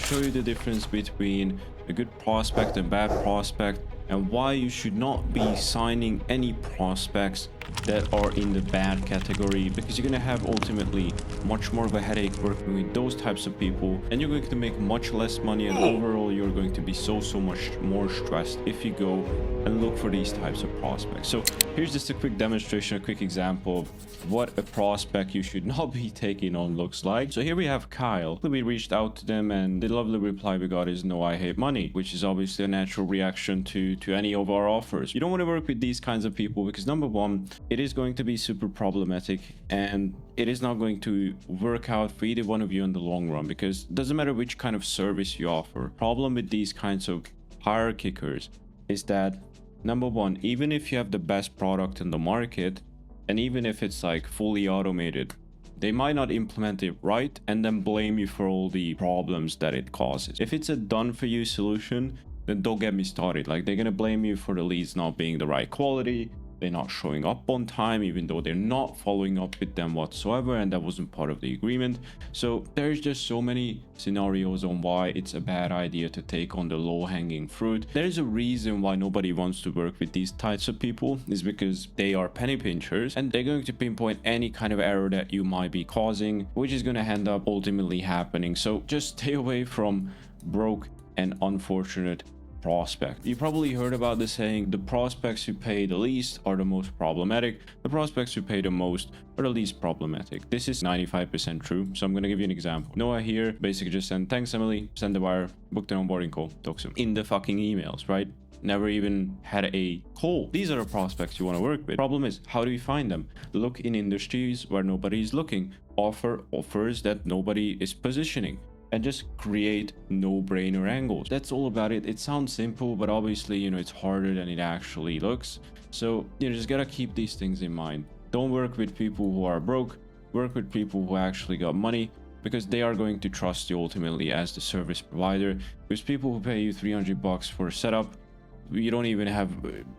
show you the difference between a good prospect and bad prospect, and why you should not be signing any prospects that are in the bad category, because you're going to have ultimately much more of a headache working with those types of people, and you're going to make much less money, and overall you're going to be so much more stressed if you go and look for these types of prospects. So here's just a quick demonstration, a quick example of what a prospect you should not be taking on looks like. So here we have Kyle. We reached out to them, and the lovely reply we got is no, I hate money, which is obviously a natural reaction to any of our offers. You don't want to work with these kinds of people because, number one, it is going to be super problematic, and it is not going to work out for either one of you in the long run, because it doesn't matter which kind of service you offer. Problem with these kinds of hire kickers is that, number one, even if you have the best product in the market, and even if it's like fully automated, they might not implement it right and then blame you for all the problems that it causes. If it's a done for you solution, then don't get me started. Like, they're gonna blame you for the leads not being the right quality, they're not showing up on time, even though they're not following up with them whatsoever, and that wasn't part of the agreement. So there's just so many scenarios on why it's a bad idea to take on the low-hanging fruit. There's a reason why nobody wants to work with these types of people, is because they are penny pinchers, and they're going to pinpoint any kind of error that you might be causing, which is going to end up ultimately happening. So just stay away from broke and unfortunate prospect. You probably heard about the saying, the prospects who pay the least are the most problematic, the prospects who pay the most are the least problematic. This is 95% true, so I'm going to give you an example. Noah here basically just sent, thanks Emily, send the wire, booked an onboarding call, talk soon, in the fucking emails, right? Never even had a call. These are the prospects you want to work with. Problem is, how do you find them? Look in industries where nobody is looking, offer offers that nobody is positioning, and just create no-brainer angles. That's all about it. It sounds simple, but obviously, it's harder than it actually looks. So, just gotta keep these things in mind. Don't work with people who are broke. Work with people who actually got money, because they are going to trust you ultimately as the service provider. Because people who pay you $300 for a setup, you don't even have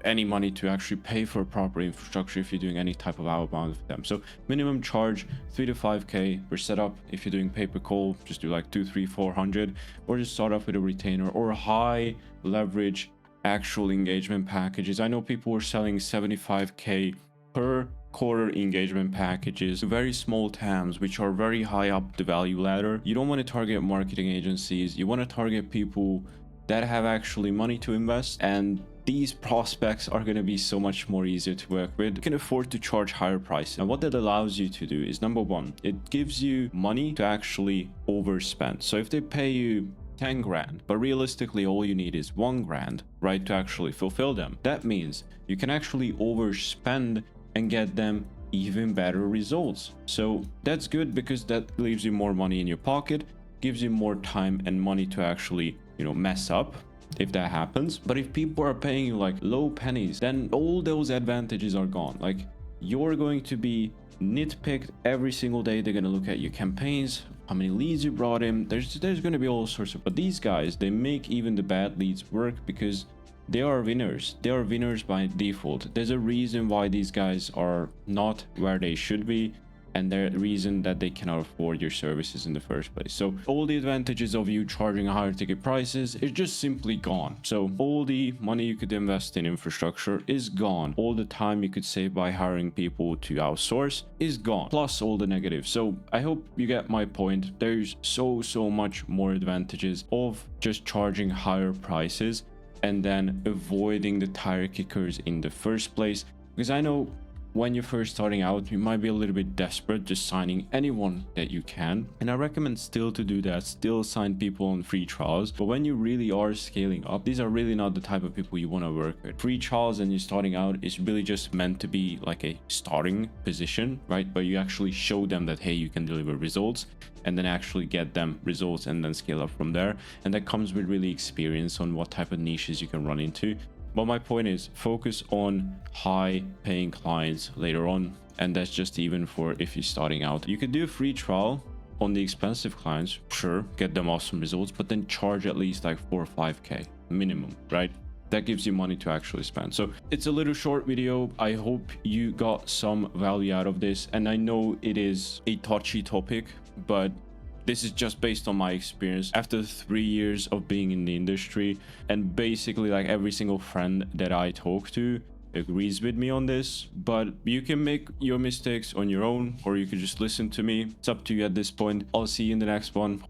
any money to actually pay for proper infrastructure if you're doing any type of outbound with them. So minimum charge 3 to 5k per setup. If you're doing pay-per-call, just do like 2, 3, 400, or just start off with a retainer or high leverage actual engagement packages. I know people were selling 75k per quarter engagement packages, very small TAMs, which are very high up the value ladder. You don't want to target marketing agencies. You want to target people that have actually money to invest, and these prospects are going to be so much more easier to work with. You can afford to charge higher prices, and what that allows you to do is, number one, it gives you money to actually overspend. So if they pay you 10 grand, but realistically all you need is 1 grand, right, to actually fulfill them, that means you can actually overspend and get them even better results. So that's good, because that leaves you more money in your pocket, gives you more time and money to actually mess up if that happens. But if people are paying you like low pennies, then all those advantages are gone. Like, you're going to be nitpicked every single day. They're going to look at your campaigns, how many leads you brought in. There's going to be all sorts of, but these guys, they make even the bad leads work, because they are winners. They are winners by default. There's a reason why these guys are not where they should be, and the reason that they cannot afford your services in the first place. So all the advantages of you charging higher ticket prices is just simply gone. So all the money you could invest in infrastructure is gone. All the time you could save by hiring people to outsource is gone, plus all the negatives. So I hope you get my point. There's so much more advantages of just charging higher prices and then avoiding the tire kickers in the first place. Because I know when you're first starting out, you might be a little bit desperate, just signing anyone that you can. And I recommend still to do that, still sign people on free trials. But when you really are scaling up, these are really not the type of people you want to work with. Free trials and you're starting out is really just meant to be like a starting position, right? But you actually show them that, hey, you can deliver results, and then actually get them results and then scale up from there. And that comes with really experience on what type of niches you can run into. But my point is, focus on high paying clients later on, and that's just even for if you're starting out. You could do a free trial on the expensive clients, sure, get them awesome results, but then charge at least like 4 or 5k minimum, right? That gives you money to actually spend. So it's a little short video. I hope you got some value out of this, and I know it is a touchy topic, but This is just based on my experience after 3 years of being in the industry, and basically like every single friend that I talk to agrees with me on this. But you can make your mistakes on your own, or you can just listen to me. It's up to you at this point. I'll see you in the next one.